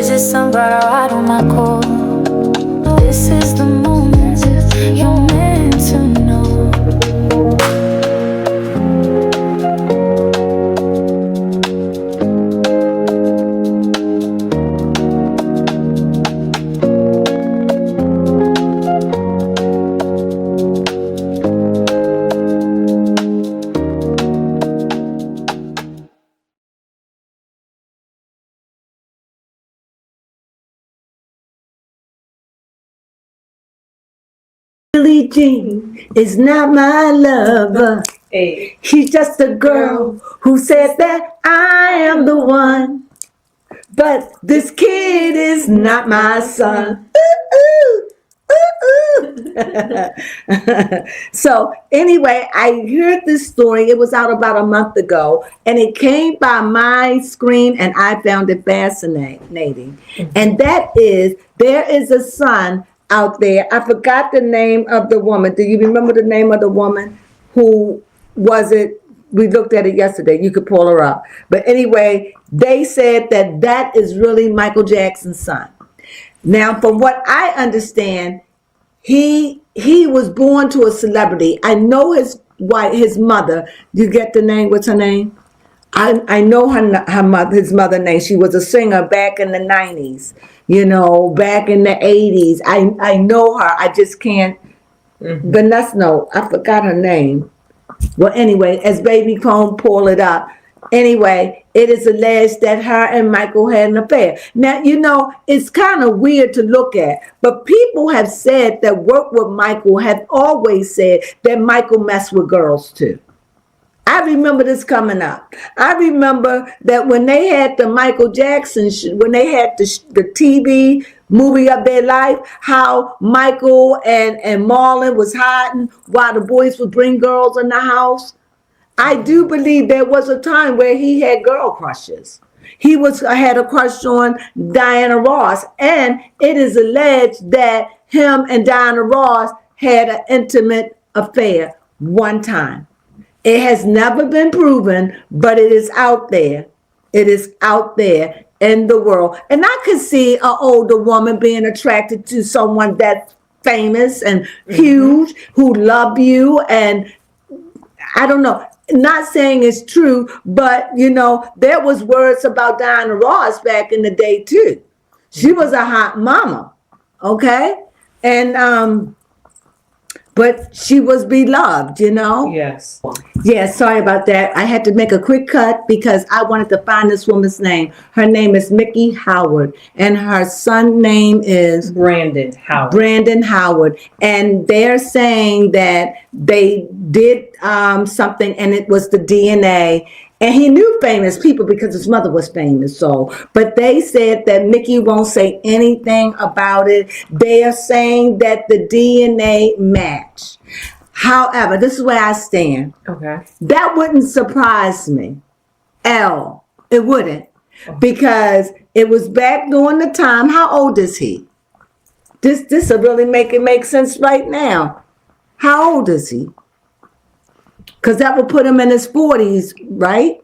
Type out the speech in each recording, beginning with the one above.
Is it somebody right on my call? This is the moment you're meant to know. Billie Jean is not my lover. Hey. She's just a girl who said that I am the one. But this kid is not my son. Ooh, ooh, ooh, ooh. So anyway, I heard this story. It was out about a month ago, and it came by my screen, and I found it fascinating. And that is, there is a son out there. I forgot the name of the woman. Do you remember the name of the woman? Who was it? We looked at it yesterday. You could pull her up. But anyway, they said that that is really Michael Jackson's son. Now, from what I understand, he was born to a celebrity. I know his mother. You get the name? What's her name? I know his mother name. She was a singer back in the 90s, back in the 80s. I know her. I just can't. Vanessa, no, I forgot her name. Well, anyway, as Baby Cone pull it up. Anyway, it is alleged that her and Michael had an affair. Now, it's kind of weird to look at, but people have said that work with Michael have always said that Michael messed with girls too. I remember this coming up. I remember that when they had the Michael Jackson, when they had the TV movie of their life, how Michael and Marlon was hiding while the boys would bring girls in the house. I do believe there was a time where he had girl crushes. He had a crush on Diana Ross, and it is alleged that him and Diana Ross had an intimate affair one time. It has never been proven, but it is out there. It is out there in the world. And I could see an older woman being attracted to someone that's famous and huge, who love you. And I don't know, not saying it's true, but, there was words about Diana Ross back in the day, too. She was a hot mama, okay? And, but she was beloved, Yes. Yeah, sorry about that. I had to make a quick cut because I wanted to find this woman's name. Her name is Mickey Howard, and her son's name is Brandon Howard. Brandon Howard. And they're saying that they did something, and it was the DNA. And he knew famous people because his mother was famous. But they said that Mickey won't say anything about it. They are saying that the DNA match. However, this is where I stand. Okay. That wouldn't surprise me. It wouldn't. Because it was back during the time. How old is he? This will really make sense right now. How old is he? Because that would put him in his 40s, right?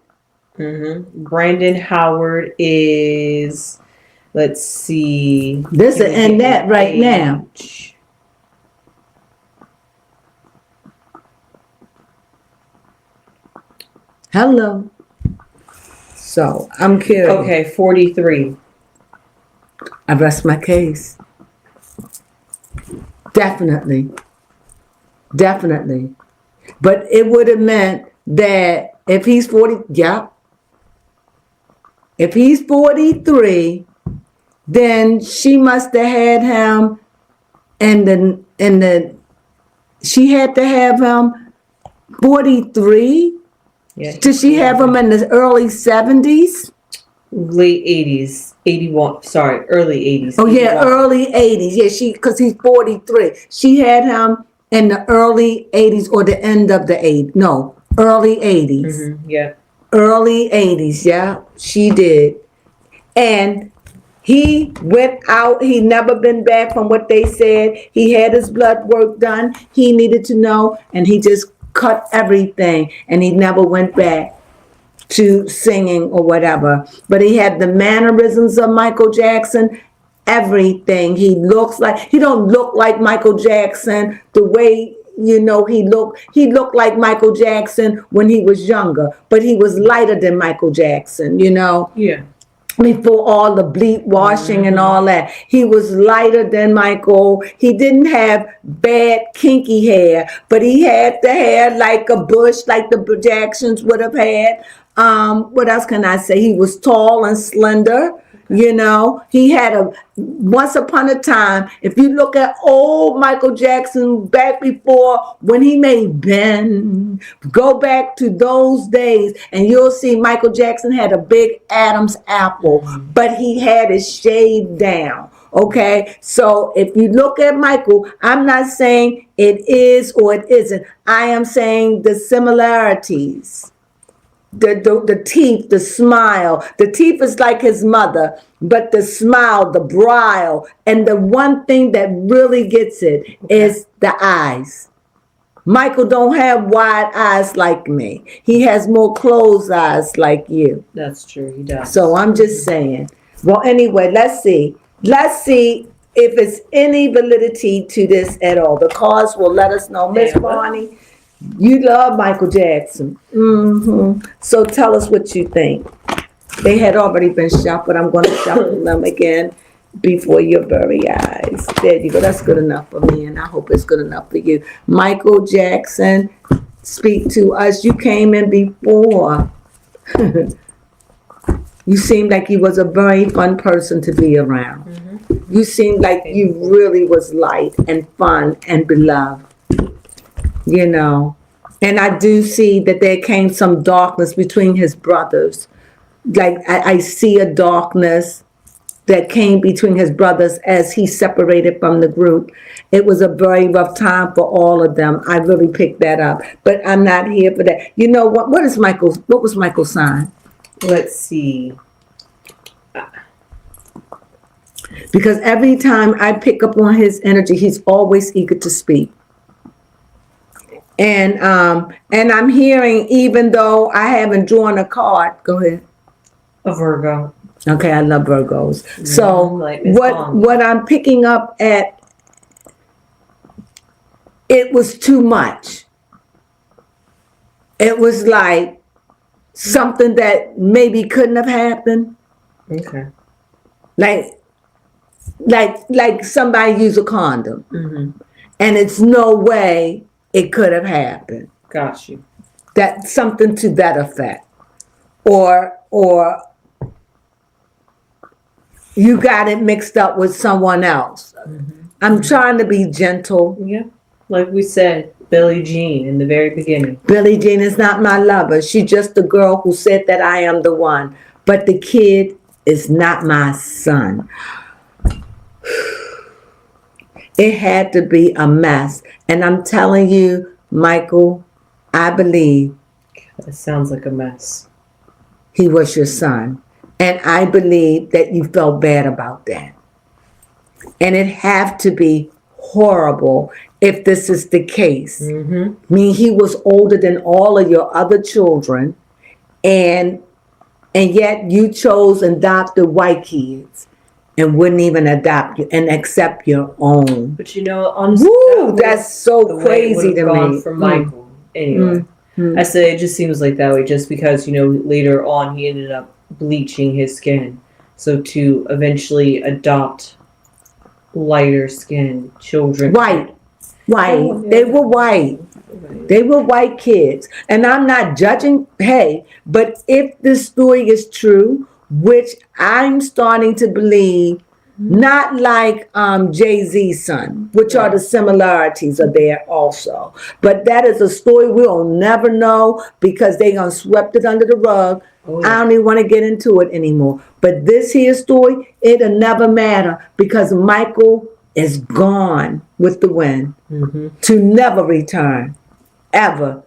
Brandon Howard is, let's see. This will end that right now. Hello. So, I'm curious. Okay, 43. I rest my case. Definitely. But it would have meant that if he's 40, if he's 43, then she must have had him she had to have him 43? Yeah. Did she have him in the early 70s? Late 80s, 81, sorry, early 80s. Oh yeah, 81. early 80s. Yeah, because he's 43. She had him in the early 80s or the end of the 80s. No, early 80s. Yeah. Early 80s, yeah, she did. And he went out. He never been back from what they said. He had his blood work done. He needed to know, and he just cut everything, and he never went back to singing or whatever. But he had the mannerisms of Michael Jackson, everything. He don't look like Michael Jackson the way, he looked like Michael Jackson when he was younger, but he was lighter than Michael Jackson, Yeah. before all the bleach washing and all that. He was lighter than Michael. He didn't have bad kinky hair, but he had the hair like a bush, like the Jacksons would have had. What else can I say? He was tall and slender. He had once upon a time, if you look at old Michael Jackson back before when he made Ben, go back to those days and you'll see Michael Jackson had a big Adam's apple, but he had it shaved down. Okay, so if you look at Michael, I'm not saying it is or it isn't. I am saying the similarities. The teeth, the smile. The teeth is like his mother, but the smile, the brile, and the one thing that really gets it is the eyes. Michael don't have wide eyes like me. He has more closed eyes like you. That's true. He does. So I'm just saying. Well, anyway, let's see. Let's see if it's any validity to this at all. The cards will let us know. Miss Barney, you love Michael Jackson. So tell us what you think. They had already been shuffled. I'm going to shuffle them again before your very eyes. There you go. That's good enough for me, and I hope it's good enough for you. Michael Jackson, speak to us. You came in before. You seemed like you was a very fun person to be around. You seemed like you really was light and fun and beloved. And I do see that there came some darkness between his brothers. Like I see a darkness that came between his brothers as he separated from the group. It was a very rough time for all of them. I really picked that up, but I'm not here for that. You know what? What was Michael's sign? Let's see. Because every time I pick up on his energy, he's always eager to speak. And I'm hearing, even though I haven't drawn a card, go ahead. A Virgo. Okay, I love Virgos. So like what I'm picking up at, it was too much. It was like something that maybe couldn't have happened. Okay. Like somebody used a condom. And it's no way it could have happened. Got you. That something to that effect. Or you got it mixed up with someone else. I'm trying to be gentle. Yeah. Like we said, Billie Jean in the very beginning. Billie Jean is not my lover. She's just the girl who said that I am the one. But the kid is not my son. It had to be a mess. And I'm telling you, Michael, I believe That sounds like a mess. he was your son. And I believe that you felt bad about that. And it have to be horrible if this is the case. I mean, he was older than all of your other children, and yet you chose and adopted white kids and wouldn't even adopt you and accept your own. But honestly, That's so crazy to me. For Michael, anyway. I say it just seems like that way, just because later on he ended up bleaching his skin, so to eventually adopt lighter skinned children. White. Oh, yeah. They were white. They were white kids. And I'm not judging, but if this story is true, which I'm starting to believe, not like Jay-Z's son, which are the similarities are there also. But that is a story we'll never know because they gonna swept it under the rug. I don't even want to get into it anymore. But this here story, it'll never matter because Michael is gone with the wind to never return ever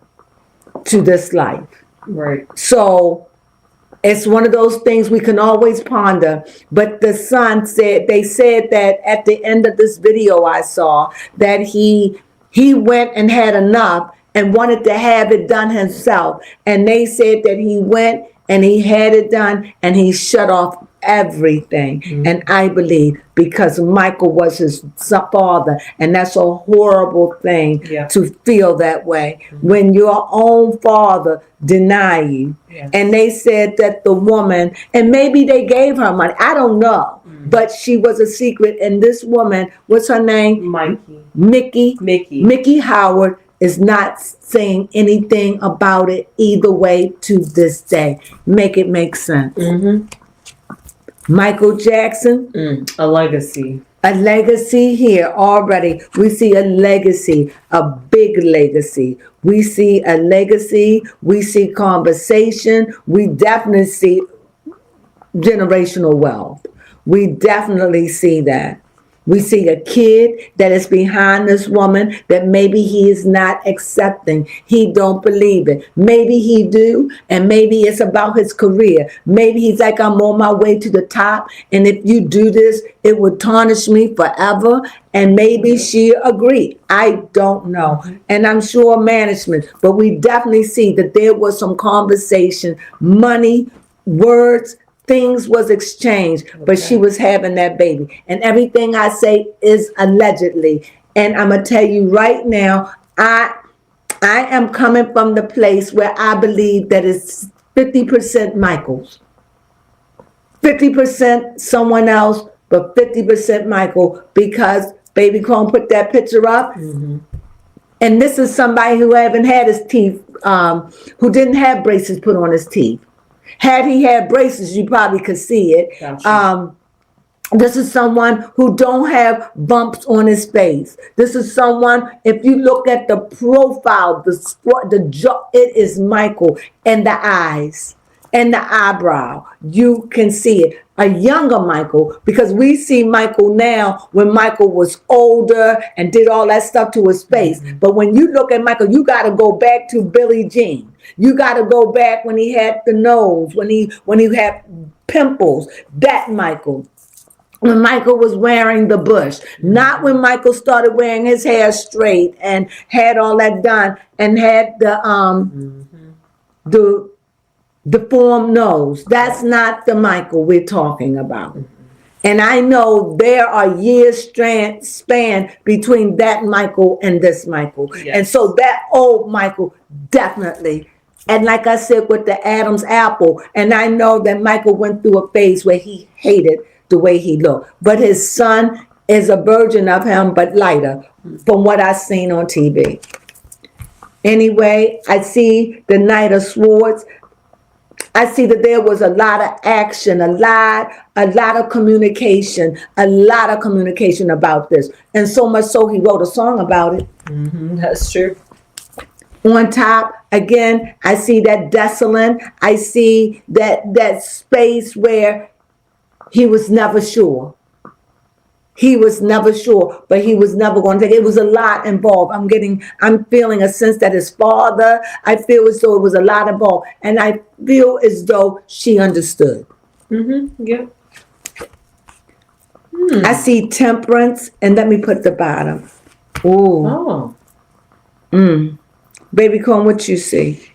to this life. Right. So it's one of those things we can always ponder. But the son they said that at the end of this video I saw that he went and had enough and wanted to have it done himself. And they said that he went and he had it done, and he shut off everything. And I believe because Michael was his father, and that's a horrible thing to feel that way when your own father deny you. And they said that the woman, and maybe they gave her money, I don't know, but she was a secret. And this woman, what's her name? Mickey Howard is not saying anything about it either way to this day. Make it make sense. Michael Jackson, a legacy. A legacy here already. We see a legacy, a big legacy. We see a legacy. We see conversation. We definitely see generational wealth. We definitely see that. We see a kid that is behind this woman that maybe he is not accepting. He don't believe it. Maybe he do, and maybe it's about his career. Maybe he's like, I'm on my way to the top, and if you do this, it would tarnish me forever. And maybe she agreed. I don't know. And I'm sure management, but we definitely see that there was some conversation, money, words, things was exchanged, but she was having that baby. And everything I say is allegedly. And I'm going to tell you right now, I am coming from the place where I believe that it's 50% Michael's. 50% someone else, but 50% Michael, because Baby Crone put that picture up. And this is somebody who haven't had his teeth, who didn't have braces put on his teeth. Had he had braces, you probably could see it. Gotcha. This is someone who don't have bumps on his face. This is someone, if you look at the profile, the jaw, it is Michael, and the eyes and the eyebrow. You can see it. A younger Michael, because we see Michael now when Michael was older and did all that stuff to his face. But when you look at Michael, you got to go back to Billie Jean. You got to go back when he had the nose, when he had pimples. That Michael. When Michael was wearing the bush, not when Michael started wearing his hair straight and had all that done and had the deformed nose. That's not the Michael we're talking about. And I know there are years span between that Michael and this Michael. And so that old Michael definitely. And like I said with the Adam's apple, and I know that Michael went through a phase where he hated the way he looked. But his son is a version of him, but lighter, from what I've seen on TV. Anyway, I see the Knight of Swords. I see that there was a lot of action, a lot of communication about this. And so much so he wrote a song about it. That's true. On top, again, I see that desolate. I see that space where he was never sure. He was never sure, but he was never going to take it. It was a lot involved. I'm feeling a sense that his father, I feel as though it was a lot involved. And I feel as though she understood. Yeah. I see temperance, and let me put the bottom. Ooh. Baby Crone, what you see?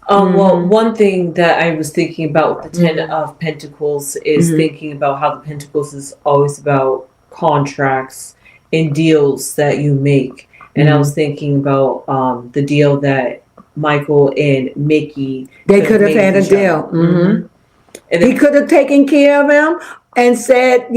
Well, one thing that I was thinking about with the Ten of Pentacles is thinking about how the Pentacles is always about contracts and deals that you make. And I was thinking about the deal that Michael and Mickey, they could have had a deal. And he could have taken care of him and said,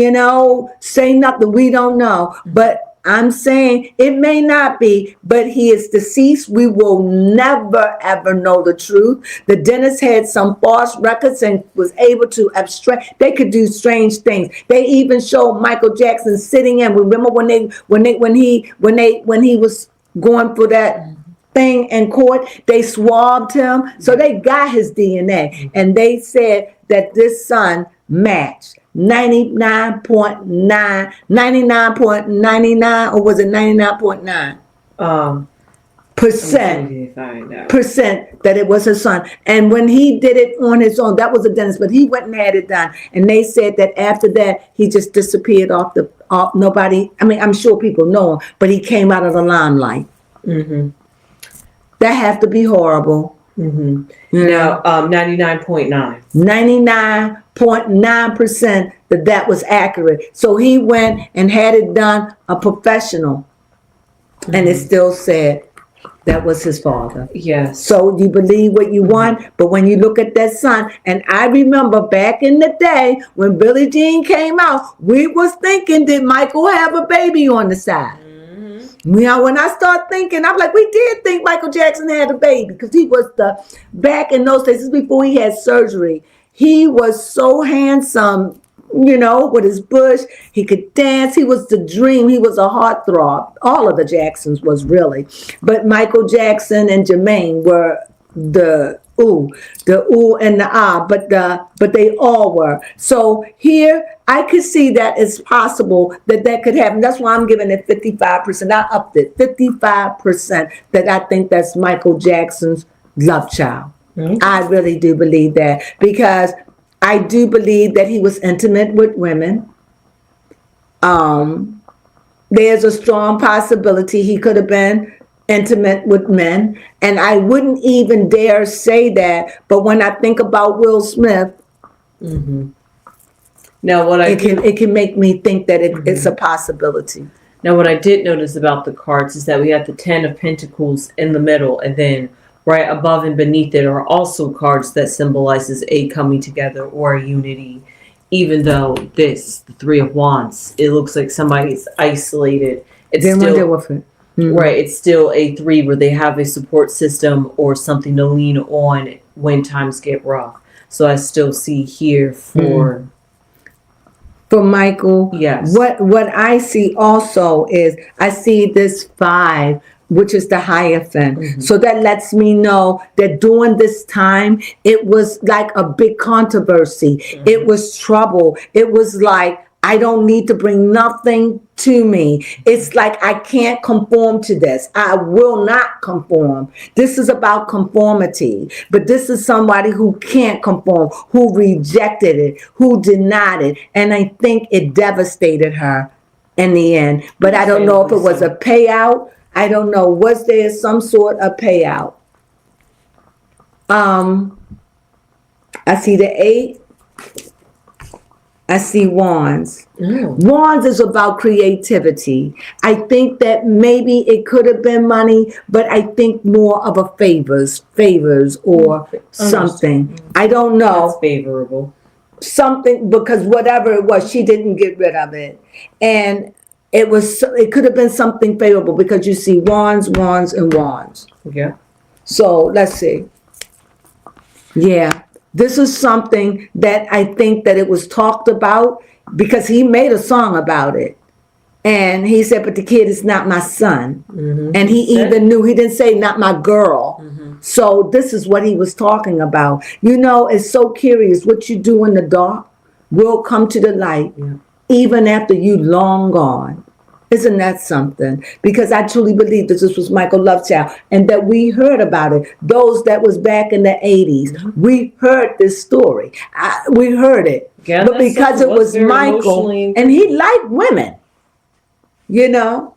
say nothing. We don't know. But I'm saying it may not be, but he is deceased. We will never, ever know the truth. The dentist had some false records and was able to abstract. They could do strange things. They even showed Michael Jackson sitting in. Remember when he was going for that thing in court, they swabbed him. So they got his DNA, and they said that this son matched 99.99, or was it 99.9 percent that it was his son. And when he did it on his own, that was a dentist, but he went and had it done. And they said that after that, he just disappeared off nobody. I mean, I'm sure people know him, but he came out of the limelight. That have to be horrible. Mm-hmm. You know? Now, 99.9. 99.9% that was accurate. So he went and had it done a professional, and it still said that was his father. Yes. So you believe what you want, but when you look at that son, and I remember back in the day when Billie Jean came out, we was thinking, did Michael have a baby on the side? Now, when I start thinking, I'm like, we did think Michael Jackson had a baby, because he was back in those days, this is before he had surgery. He was so handsome, you know, with his bush. He could dance. He was the dream. He was a heartthrob. All of the Jacksons was really. But Michael Jackson and Jermaine were the ooh and the ah, but they all were. So here I could see that it's possible that could happen. That's why I'm giving it 55%. I upped it 55% that I think that's Michael Jackson's love child. I really do believe that, because I do believe that he was intimate with women. There's a strong possibility he could have been intimate with men, and I wouldn't even dare say that. But when I think about Will Smith, now what it can make me think that it's a possibility. Now, what I did notice about the cards is that we have the 10 of Pentacles in the middle, and then right above and beneath it are also cards that symbolizes a coming together or a unity. Even though the 3 of Wands, it looks like somebody's isolated. It's still right. It's still a 3 where they have a support system or something to lean on when times get rough. So I still see here for Michael. Yes. What I see also is I see this 5, which is the Hierophant. So that lets me know that during this time, it was like a big controversy. It was trouble. It was like, I don't need to bring nothing to me. It's like, I can't conform to this. I will not conform. This is about conformity. But this is somebody who can't conform, who rejected it, who denied it. And I think it devastated her in the end. But I don't know if it was a payout. I don't know. Was there some sort of payout? I see the 8. I see Wands. Wands is about creativity. I think that maybe it could have been money, but I think more of a favors or something. I don't know. That's favorable. Something, because whatever it was, she didn't get rid of it. And it could have been something favorable, because you see Wands, Wands, and Wands. Yeah. So let's see. Yeah. This is something that I think that it was talked about, because he made a song about it. And he said, but the kid is not my son. And he even knew, he didn't say not my girl. So this is what he was talking about. You know, it's so curious. What you do in the dark will come to the light, even after you long gone. Isn't that something? Because I truly believe that this was Michael Lovechild, and that we heard about it. Those that was back in the 80s, we heard this story. We heard it. Yeah, but because it was Michael, and he liked women, you know.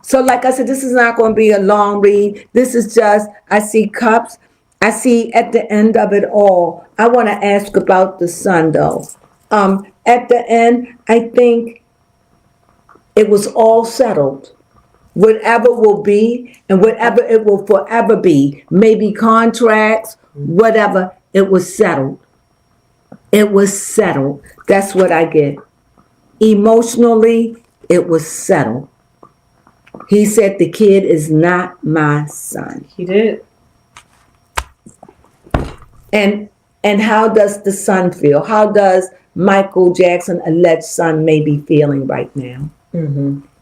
So like I said, this is not going to be a long read. This is just, I see cups. I see at the end of it all, I want to ask about the sun though. At the end, I think it was all settled. Whatever will be, and whatever it will forever be, maybe contracts, whatever, it was settled. It was settled. That's what I get. Emotionally, it was settled. He said, the kid is not my son. He did. And how does the son feel? How does Michael Jackson, alleged son, may be feeling right now?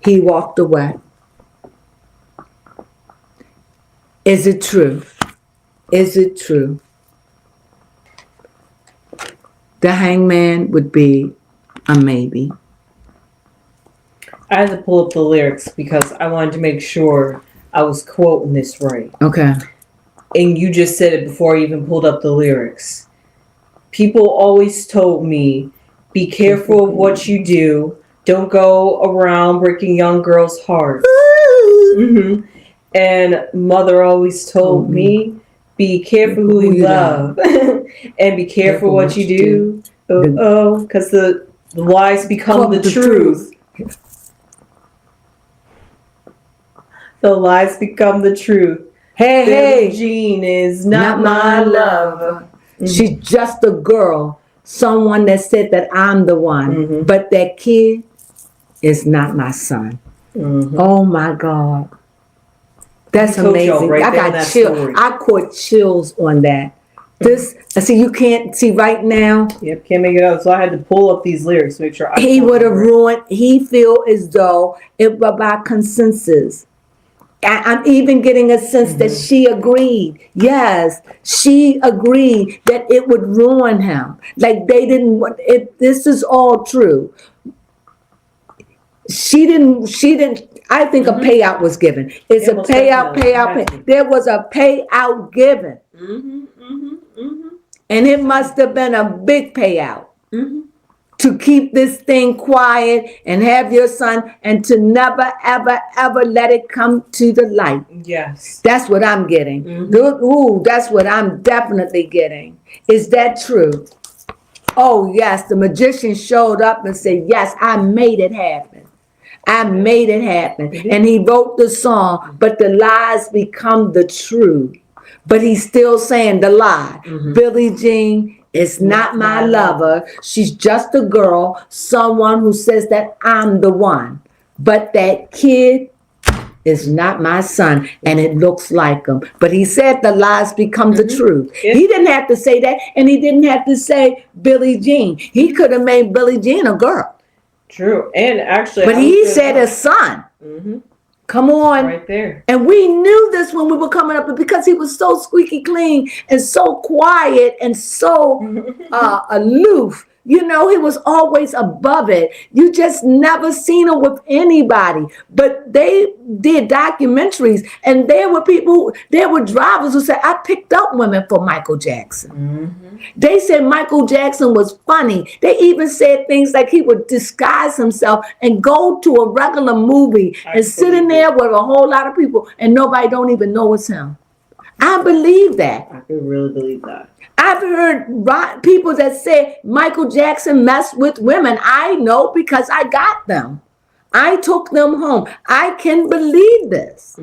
He walked away. Is it true? Is it true? The Hangman would be a maybe. I had to pull up the lyrics because I wanted to make sure I was quoting this right. Okay. And you just said it before I even pulled up the lyrics. People always told me, be careful of what you do. Don't go around breaking young girls' hearts. And mother always told me, Be careful who you love. And be careful what you do. Because the lies become the truth. The lies become the truth. Hey, Jean is not my lover. She's just a girl. Someone that said that I'm the one. But that kid is not my son. Oh my God. That's amazing. Right, I got chills. I caught chills on that. This, see, you can't see right now. Yep, can't make it out. So I had to pull up these lyrics to make sure he would have ruined. He feel as though it was by consensus. I'm even getting a sense that she agreed. Yes, she agreed that it would ruin him. Like they didn't want it. This is all true. She didn't. I think a payout was given. It's a payout. There was a payout given. And it must have been a big payout to keep this thing quiet and have your son and to never, ever, ever let it come to the light. Yes. That's what I'm getting. Ooh, that's what I'm definitely getting. Is that true? Oh, yes. The magician showed up and said, yes, I made it happen. I made it happen. And he wrote the song, but the lies become the truth. But he's still saying the lie. Billie Jean is not my lover. She's just a girl, someone who says that I'm the one. But that kid is not my son, and it looks like him. But he said the lies become the truth. He didn't have to say that, and he didn't have to say Billie Jean. He could have made Billie Jean a girl. True, and actually, but he said a son. Come on. Right there. And we knew this when we were coming up, but because he was so squeaky clean and so quiet and so aloof, you know, he was always above it. You just never seen him with anybody. But they did documentaries, and there were drivers who said, I picked up women for Michael Jackson. They said Michael Jackson was funny. They even said things like he would disguise himself and go to a regular movie and sit in there with a whole lot of people, and nobody don't even know it's him. I believe that. I could really believe that. I've heard people that say Michael Jackson messed with women. I know because I got them. I took them home. I can believe this.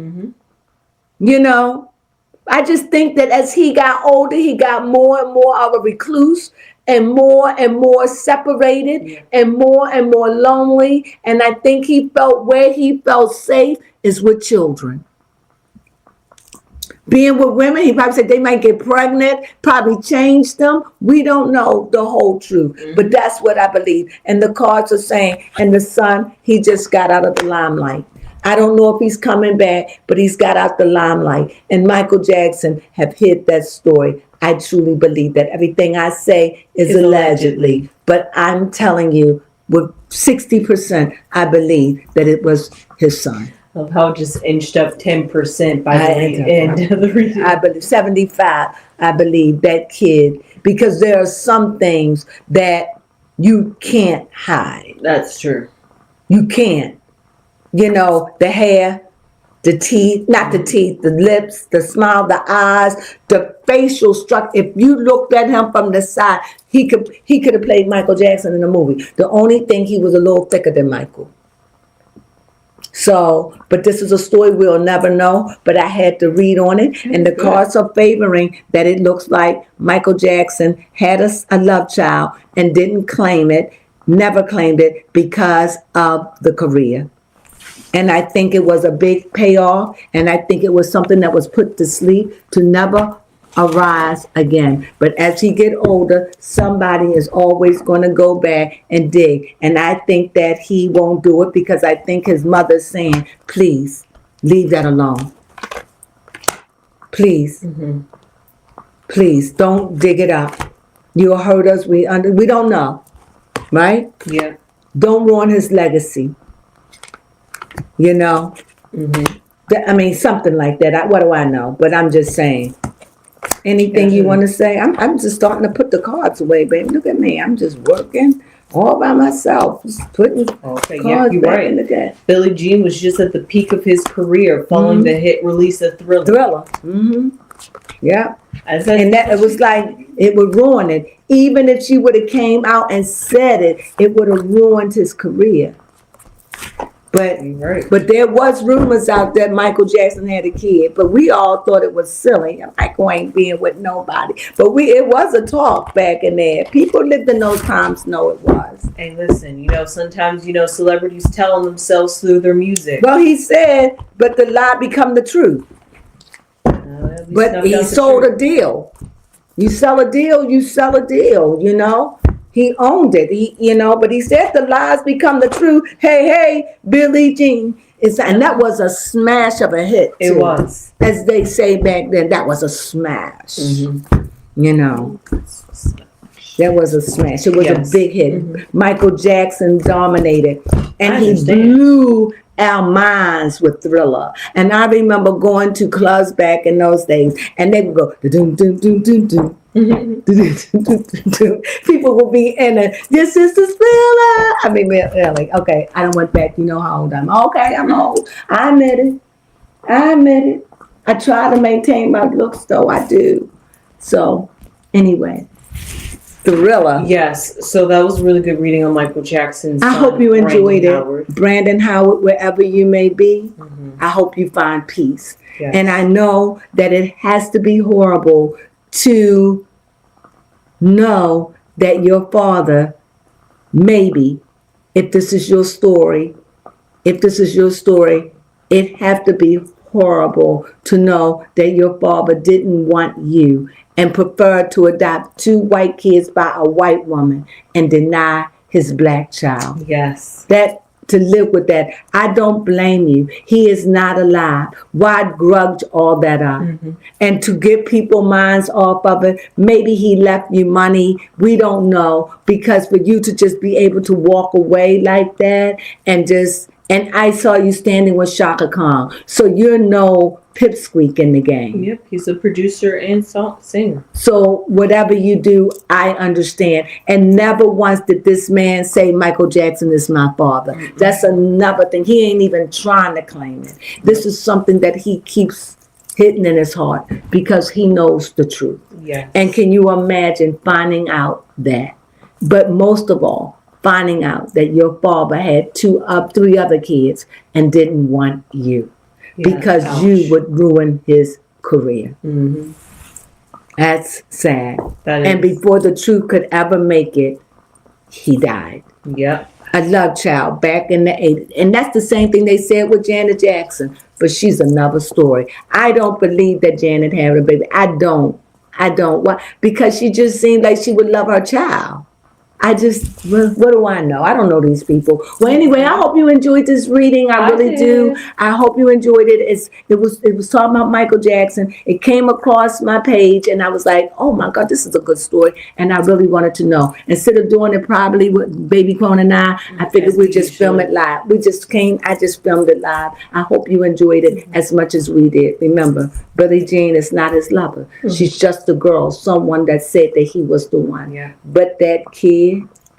You know, I just think that as he got older, he got more and more of a recluse and more separated and more lonely. And I think he felt where he felt safe is with children. Being with women, he probably said they might get pregnant, probably changed them. We don't know the whole truth, but that's what I believe. And the cards are saying, and the son, he just got out of the limelight. I don't know if he's coming back, but he's got out the limelight. And Michael Jackson have hid that story. I truly believe that. Everything I say is allegedly, but I'm telling you, with 60%, I believe that it was his son. Of how it just inched up 10% by the end of the reading. I believe 75. I believe that kid, because there are some things that you can't hide. That's true. You can't. You know, the hair, the teeth, not the teeth, the lips, the smile, the eyes, the facial structure. If you looked at him from the side, he could have played Michael Jackson in a movie. The only thing, he was a little thicker than Michael. So, but this is a story we'll never know, but I had to read on it, and the cards are favoring that it looks like Michael Jackson had a love child and didn't claim it, never claimed it because of the career. And I think it was a big payoff, and I think it was something that was put to sleep to never arise again. But as he get older, somebody is always going to go back and dig. And I think that he won't do it because I think his mother's saying, please, leave that alone. Please. Please, don't dig it up. You'll hurt us. We don't know. Right? Yeah. Don't ruin his legacy. You know? I mean, something like that. What do I know? But I'm just saying. Anything you want to say? I'm just starting to put the cards away, baby. Look at me. I'm just working all by myself. Just putting cards back in the deck. Billie Jean was just at the peak of his career following the hit release of Thriller. Yeah. And And that it was like it would ruin it. Even if she would have came out and said it, it would have ruined his career. But right. but there was rumors out that Michael Jackson had a kid, but we all thought it was silly. Michael ain't being with nobody. But it was a talk back in there. People lived in those times know it was. Hey, listen, sometimes, celebrities tell on themselves through their music. Well, he said, but the lie become the truth. But he sold a deal. You sell a deal, you sell a deal, He owned it. But he said the lies become the truth. Hey, Billie Jean. And that was a smash of a hit, too. It was. As they say back then, that was a smash. That was a smash. It was a big hit. Michael Jackson dominated. And he blew our minds with Thriller. And I remember going to clubs back in those days, and they would go, dum dum dum dum dum. People will be in it. This is the Thriller. I mean, they're like, okay, I don't want that. You know how old I'm. Okay, I'm old. I admit it. I try to maintain my looks, though. I do. So, anyway. Thriller. Yes, so that was really good reading on Michael Jackson's I hope you enjoyed it. Brandon Howard, wherever you may be, I hope you find peace. Yes. And I know that it has to be horrible to know that your father, maybe, if this is your story, it have to be horrible to know that your father didn't want you and preferred to adopt 2 white kids by a white woman and deny his black child. Yes. That to live with that, I don't blame you. He is not alive. Why grudge all that up? And to get people minds off of it, maybe he left you money. We don't know. Because for you to just be able to walk away like that and I saw you standing with Shaka Khan. So you're no pipsqueak in the game. Yep, he's a producer and singer. So whatever you do, I understand. And never once did this man say Michael Jackson is my father. That's another thing. He ain't even trying to claim it. This is something that he keeps hitting in his heart because he knows the truth. Yes. And can you imagine finding out that? But most of all, finding out that your father had 3 other kids and didn't want you because you would ruin his career. That's sad. And before the truth could ever make it, he died. Yep. A love child back in the 80s. And that's the same thing they said with Janet Jackson. But she's another story. I don't believe that Janet had a baby. I don't. Why? Because she just seemed like she would love her child. What do I know? I don't know these people. Well, anyway, I hope you enjoyed this reading. I really do. I hope you enjoyed it. It was talking about Michael Jackson. It came across my page, and I was like, oh my God, this is a good story. And I really wanted to know. Instead of doing it probably with Baby Crone and I figured we'd just film it live. I just filmed it live. I hope you enjoyed it as much as we did. Remember, Billie Jean is not his lover. She's just a girl, someone that said that he was the one. Yeah. But that kid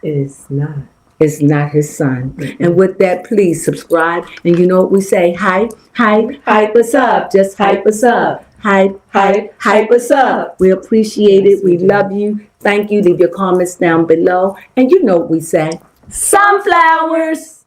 is not his son. And with that, please subscribe. And you know what we say? Hype us up. Just hype us up. Hype us up. We appreciate it. We love you. Thank you. Leave your comments down below. And you know what we say? Sunflowers.